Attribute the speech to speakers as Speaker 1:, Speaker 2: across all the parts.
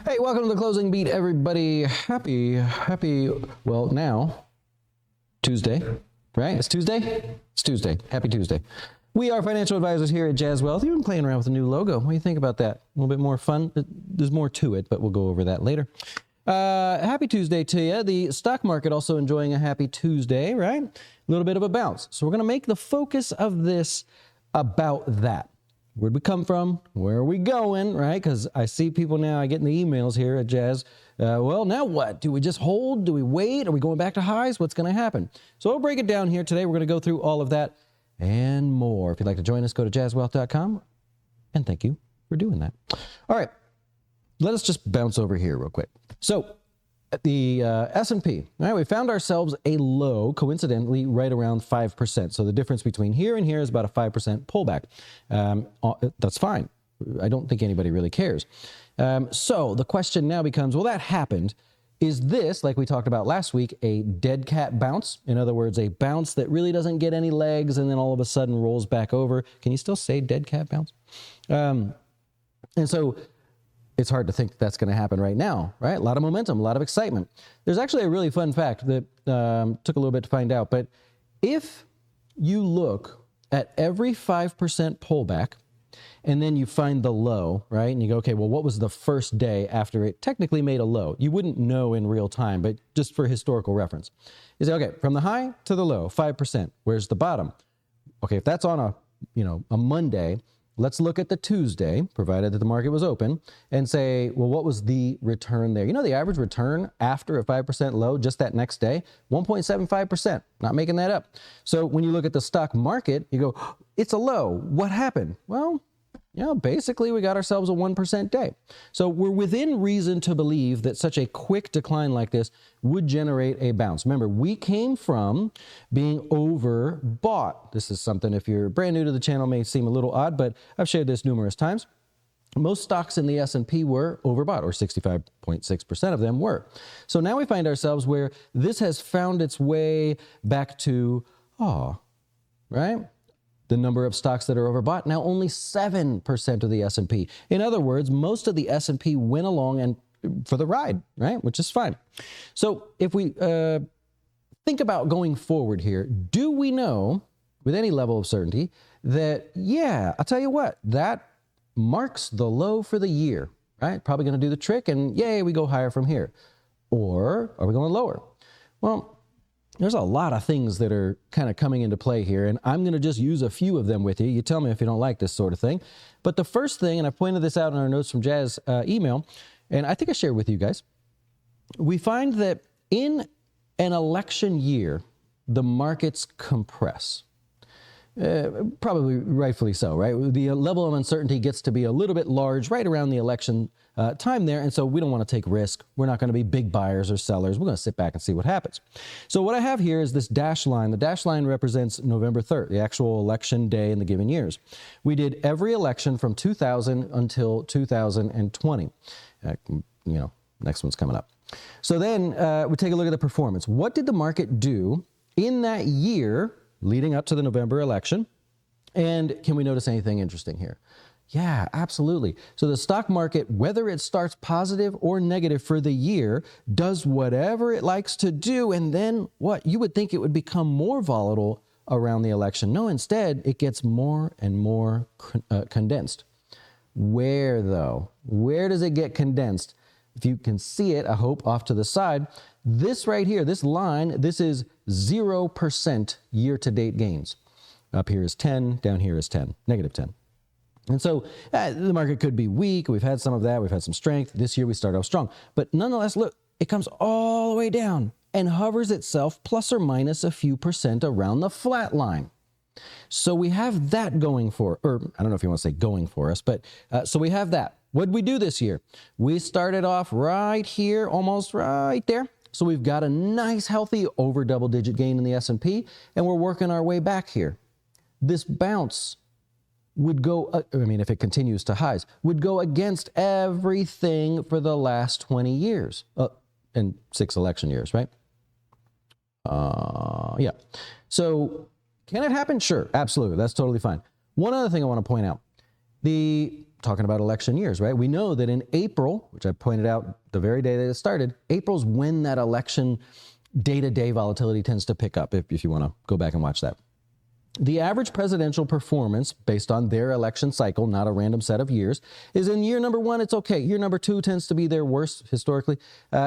Speaker 1: Hey, welcome to the Closing Beat, everybody. Happy, well, now, Tuesday, right? It's Tuesday? It's Tuesday. Happy Tuesday. We are financial advisors here at Jazz Wealth. You've been playing around with a new logo. What do you think about that? A little bit more fun? There's more to it, but we'll go over that later. Happy Tuesday to you. The stock market also enjoying a happy Tuesday, right? A little bit of a bounce. So we're going to make the focus of this about that. Where'd we come from? Where are we going, right? Because I see people now, I get in the emails here at Jazz. Well, now what? Do we just hold? Do we wait? Are we going back to highs? What's going to happen? So we'll break it down here today. We're going to go through all of that and more. If you'd like to join us, go to jazzwealth.com. And thank you for doing that. All right. Let us just bounce over here real quick. So at the S&P, all right, we found ourselves a low, coincidentally, right around 5%. So the difference between here and here is about a 5% pullback. That's fine. I don't think anybody really cares. So the question now becomes, well, that happened. Is this, like we talked about last week, a dead cat bounce? In other words, a bounce that really doesn't get any legs and then all of a sudden rolls back over. Can you still say dead cat bounce? And so it's hard to think that's going to happen right now, right? A lot of momentum, a lot of excitement. There's actually a really fun fact that took a little bit to find out, but if you look at every 5% pullback and then you find the low, right? And you go, okay, well, what was the first day after it technically made a low? You wouldn't know in real time, but just for historical reference. You say, okay, from the high to the low, 5%. Where's the bottom? Okay, if that's on a Monday, let's look at the Tuesday, provided that the market was open, and say, well, what was the return there? You know, the average return after a 5% low just that next day, 1.75%. Not making that up. So when you look at the stock market, you go, oh, it's a low. What happened? Well, basically we got ourselves a 1% day. So we're within reason to believe that such a quick decline like this would generate a bounce. Remember, we came from being overbought. This is something, if you're brand new to the channel, may seem a little odd, but I've shared this numerous times. Most stocks in the S&P were overbought, or 65.6% of them were. So now we find ourselves where this has found its way back to, right? The number of stocks that are overbought, now only 7% of the S&P. In other words, most of the S&P went along and for the ride, right? Which is fine. So if we think about going forward here, do we know with any level of certainty that, yeah, I'll tell you what, that marks the low for the year, right? Probably going to do the trick and yay, we go higher from here. Or are we going lower? Well, there's a lot of things that are kind of coming into play here, and I'm going to just use a few of them with you. You tell me if you don't like this sort of thing. But the first thing, and I pointed this out in our Notes from Jazz email, and I think I shared with you guys, we find that in an election year, the markets compress. Probably rightfully so, right? The level of uncertainty gets to be a little bit large right around the election time there, and so we don't want to take risk. We're not going to be big buyers or sellers. We're going to sit back and see what happens. So what I have here is this dashed line. The dashed line represents November 3rd, the actual election day in the given years. We did every election from 2000 until 2020. Next one's coming up. So then we take a look at the performance. What did the market do in that year leading up to the November election? And can we notice anything interesting here? Yeah, absolutely. So the stock market, whether it starts positive or negative for the year, does whatever it likes to do. And then what? You would think it would become more volatile around the election. No, instead, it gets more and more condensed. Where, though? Where does it get condensed? If you can see it, I hope, off to the side, this right here, this line, this is 0% year-to-date gains. Up here is 10, down here is 10, negative 10. And so the market could be weak. We've had some of that. We've had some strength. This year we started off strong. But nonetheless, look, it comes all the way down and hovers itself plus or minus a few percent around the flat line. So we have that going for, or I don't know if you want to say going for us, but so we have that. What did we do this year? We started off right here, almost right there. So we've got a nice, healthy over double-digit gain in the S&P, and we're working our way back here. This bounce would go, if it continues to highs, would go against everything for the last 20 years, and 6 election years, right? Yeah. So can it happen? Sure, absolutely. That's totally fine. One other thing I want to point out. The talking about election years, right? We know that in April, which I pointed out the very day that it started, April's when that election day-to-day volatility tends to pick up, if you want to go back and watch that. The average presidential performance based on their election cycle, not a random set of years, is in year number 1, it's okay. Year number 2 tends to be their worst historically.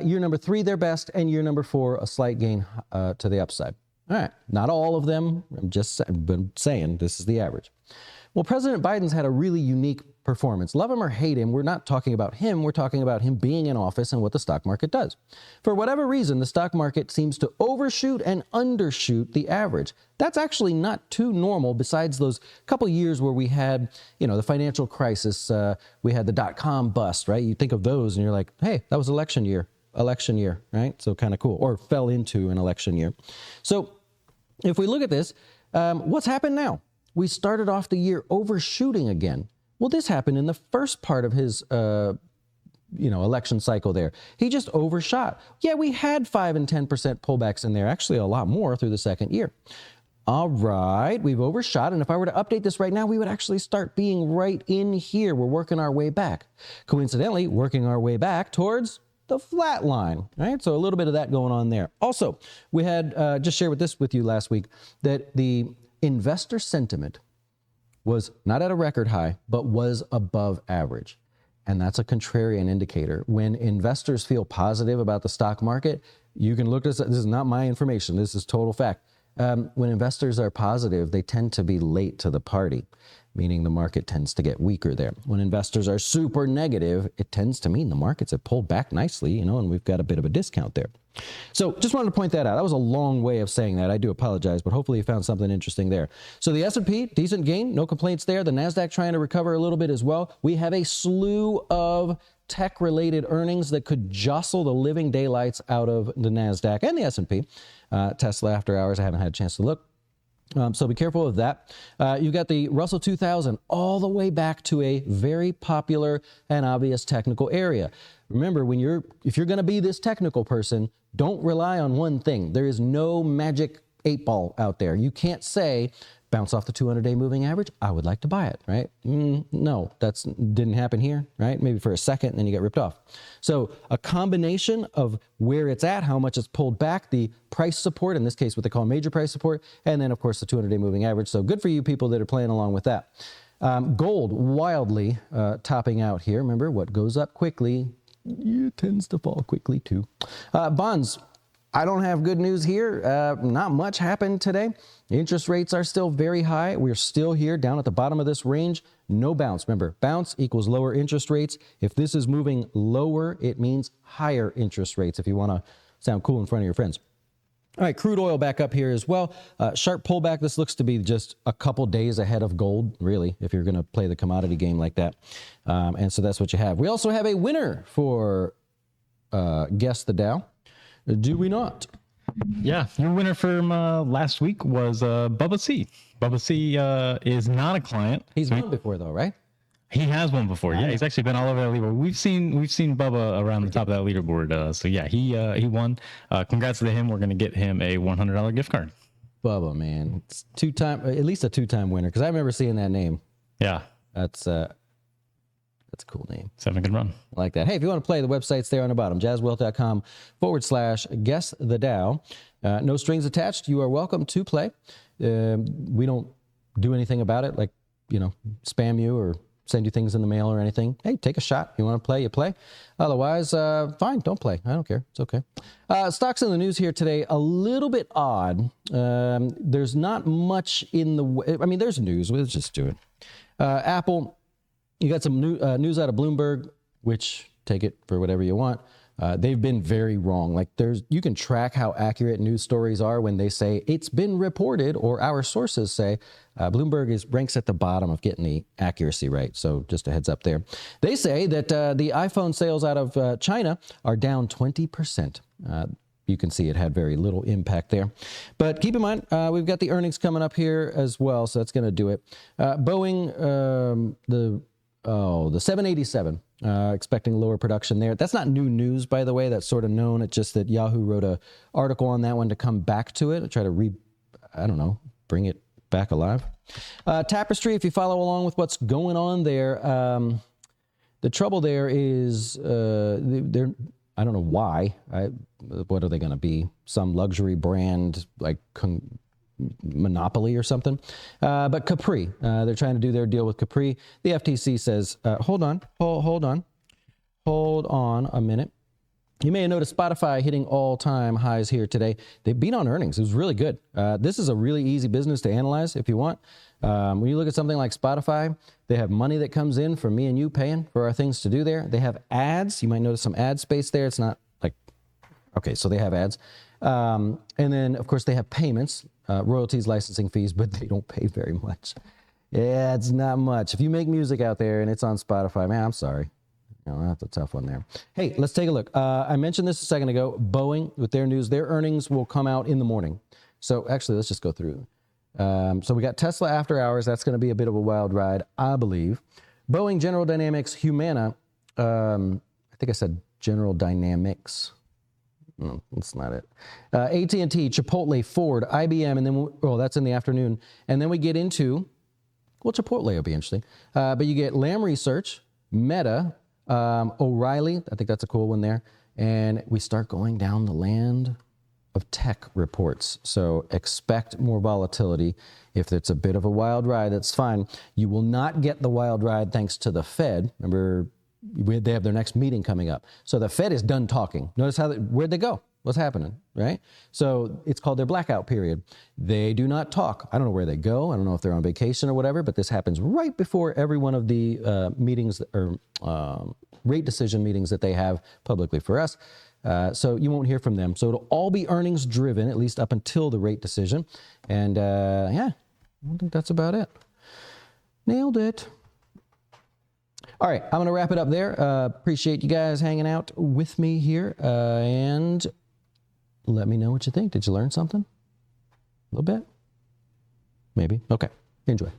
Speaker 1: Year number 3, their best. And year number 4, a slight gain to the upside. All right. Not all of them. I'm just saying this is the average. Well, President Biden's had a really unique performance. Love him or hate him, we're not talking about him. We're talking about him being in office and what the stock market does. For whatever reason, the stock market seems to overshoot and undershoot the average. That's actually not too normal besides those couple years where we had, the financial crisis. We had the dot-com bust, right? You think of those and you're like, hey, that was election year, right? So kind of cool. Or fell into an election year. So if we look at this, what's happened now? We started off the year overshooting again. Well, this happened in the first part of his, election cycle there. He just overshot. Yeah, we had 5 and 10% pullbacks in there, actually a lot more through the second year. All right, we've overshot, and if I were to update this right now, we would actually start being right in here. We're working our way back. Coincidentally, working our way back towards the flat line, right? So a little bit of that going on there. Also, we had just shared this with you last week that the investor sentiment was not at a record high, but was above average. And that's a contrarian indicator. When investors feel positive about the stock market, you can look at this is not my information, this is total fact. When investors are positive, they tend to be late to the party, meaning the market tends to get weaker there. When investors are super negative, it tends to mean the markets have pulled back nicely, and we've got a bit of a discount there. So just wanted to point that out. That was a long way of saying that. I do apologize, but hopefully you found something interesting there. So the S&P, decent gain, no complaints there. The NASDAQ trying to recover a little bit as well. We have a slew of tech-related earnings that could jostle the living daylights out of the NASDAQ and the S&P. Tesla after hours, I haven't had a chance to look. So be careful of that. You've got the Russell 2000 all the way back to a very popular and obvious technical area. Remember, if you're going to be this technical person, don't rely on one thing. There is no magic 8-ball out there. You can't say, bounce off the 200-day moving average, I would like to buy it, right? No, that didn't happen here, right? Maybe for a second, and then you get ripped off. So a combination of where it's at, how much it's pulled back, the price support, in this case what they call major price support, and then, of course, the 200-day moving average. So good for you people that are playing along with that. Gold wildly topping out here. Remember, what goes up quickly, it tends to fall quickly too. Bonds. I don't have good news here. Not much happened today. Interest rates are still very high. We're still here down at the bottom of this range. No bounce. Remember, bounce equals lower interest rates. If this is moving lower, it means higher interest rates if you want to sound cool in front of your friends. All right, crude oil back up here as well. Sharp pullback. This looks to be just a couple days ahead of gold, really, if you're going to play the commodity game like that. And so that's what you have. We also have a winner for Guess the Dow. Do we not?
Speaker 2: Yeah, your winner from last week was Bubba C. Bubba C is not a client.
Speaker 1: He's won before, though, right?
Speaker 2: He has won before. Yeah, he's actually been all over that leaderboard. We've seen Bubba around the top of that leaderboard. So yeah, he won. Congrats to him. We're gonna get him a $100 gift card.
Speaker 1: Bubba, man, it's at least a two-time winner, because I remember seeing that name.
Speaker 2: Yeah,
Speaker 1: that's a cool name.
Speaker 2: It's having a good run.
Speaker 1: I like that. Hey, if you want to play, the website's there on the bottom, jazzwealth.com/guess the Dow. No strings attached. You are welcome to play. We don't do anything about it, like, spam you or send you things in the mail or anything. Hey, take a shot. You want to play, you play. Otherwise, fine, don't play. I don't care. It's okay. Stocks in the news here today, a little bit odd. There's not much in the... I mean, there's news. Let's just do it. Apple... You got some news out of Bloomberg, which take it for whatever you want. They've been very wrong. Like you can track how accurate news stories are when they say it's been reported or our sources say. Bloomberg ranks at the bottom of getting the accuracy right. So just a heads up there. They say that the iPhone sales out of China are down 20%. You can see it had very little impact there. But keep in mind, we've got the earnings coming up here as well, so that's going to do it. Boeing, the 787, expecting lower production there. That's not new news, by the way. That's sort of known. It's just that Yahoo wrote an article on that one to come back to it, try to bring it back alive. Tapestry, if you follow along with what's going on there, the trouble there is they're, I don't know why. What are they going to be? Some luxury brand like Monopoly or something? But Capri, they're trying to do their deal with Capri. The FTC says, hold on a minute. You may have noticed Spotify hitting all-time highs here today. They beat on earnings. It was really good. This is a really easy business to analyze if you want. When you look at something like Spotify, they have money that comes in from me and you paying for our things to do there. They have ads. You might notice some ad space there. It's not like, okay, so they have ads. And then, of course, they have payments, royalties, licensing fees, but they don't pay very much. Yeah, it's not much. If you make music out there and it's on Spotify, man, I'm sorry. You know, that's a tough one there. Hey, let's take a look. I mentioned this a second ago. Boeing, with their news, their earnings will come out in the morning. So actually, let's just go through. So we got Tesla after hours. That's going to be a bit of a wild ride, I believe. Boeing, General Dynamics, Humana. I think I said General Dynamics. No, that's not it. AT&T, Chipotle, Ford, IBM, and then, that's in the afternoon. And then we get into, well, Chipotle will be interesting. But you get Lam Research, Meta, O'Reilly, I think that's a cool one there. And we start going down the land of tech reports. So expect more volatility. If it's a bit of a wild ride, that's fine. You will not get the wild ride thanks to the Fed. Remember, they have their next meeting coming up. So the Fed is done talking. Notice where'd they go? What's happening, right? So it's called their blackout period. They do not talk. I don't know where they go. I don't know if they're on vacation or whatever, but this happens right before every one of the meetings or rate decision meetings that they have publicly for us. So you won't hear from them. So it'll all be earnings driven, at least up until the rate decision. And yeah, I think that's about it. Nailed it. All right, I'm going to wrap it up there. Appreciate you guys hanging out with me here. And let me know what you think. Did you learn something? A little bit? Maybe? Okay. Enjoy.